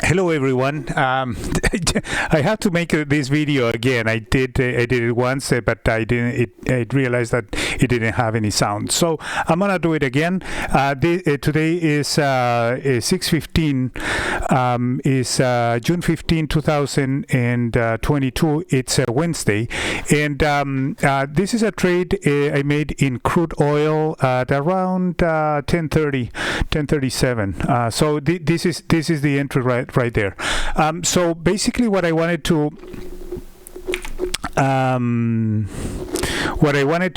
Hello everyone. I have to make this video again. I did it once, but I didn't. I realized that it didn't have any sound. So I'm gonna do it again. Today is 6:15. Is June 15, 2022. It's a Wednesday, and this is a trade I made in crude oil at around 10:37. So this is the entry right there. So basically what I wanted to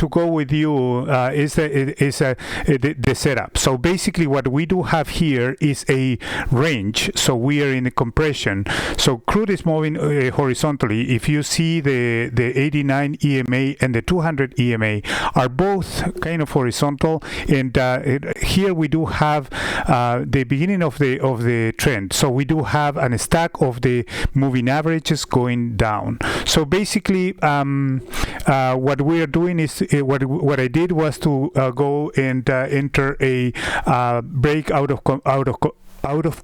go with you is the setup. So basically what we do have here is a range. So we are in a compression. So crude is moving horizontally. If you see the 89 EMA and the 200 EMA are both kind of horizontal, and here we do have the beginning of the trend. So we do have a stack of the moving averages going down. So basically what we are doing is what I did was to go and enter a break out of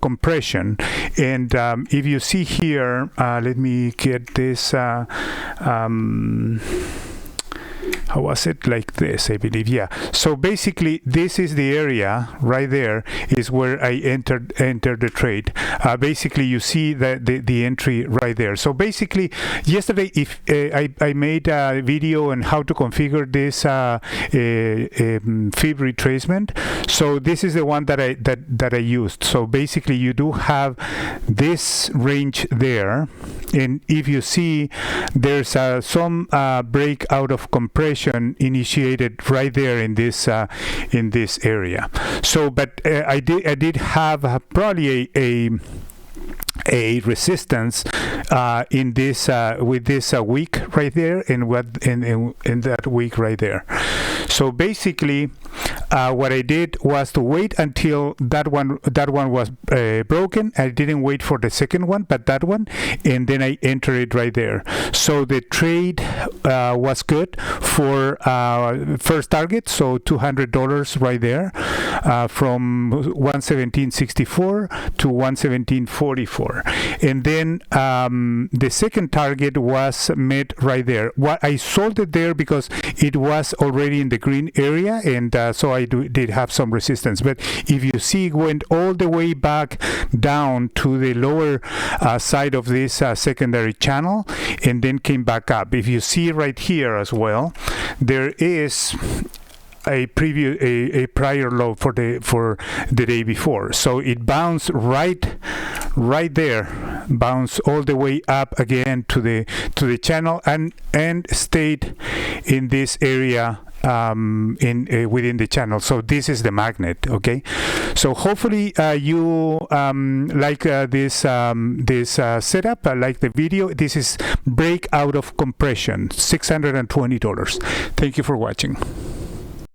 compression, and if you see here, let me get this. How was it? Like this, I believe. Yeah. So basically, this is the area right there is where I entered the trade. Basically, you see the entry right there. So basically, yesterday, if I made a video on how to configure this fib retracement. So this is the one that I used. So basically, you do have this range there, and if you see, there's some break out of compression initiated right there in this area. So but I did have probably a resistance in this with this week right there, and in that week right there. So basically what I did was to wait until that one was broken. I didn't wait for the second one, but that one, and then I entered it right there. So the trade was good for first target, so $200 right there, from 117.64 to 117.44, and then the second target was met right there. What I sold it there because it was already in the green area, and so I did have some resistance. But if you see, it went all the way back down to the lower side of this secondary channel, and then came back up. If you see right here as well, there is a prior low for the day before. So it bounced right there, bounced all the way up again to the channel, and stayed in this area within the channel. So this is the magnet. Okay, so hopefully you like this setup, like the video. This is break out of compression, $620. Thank you for watching.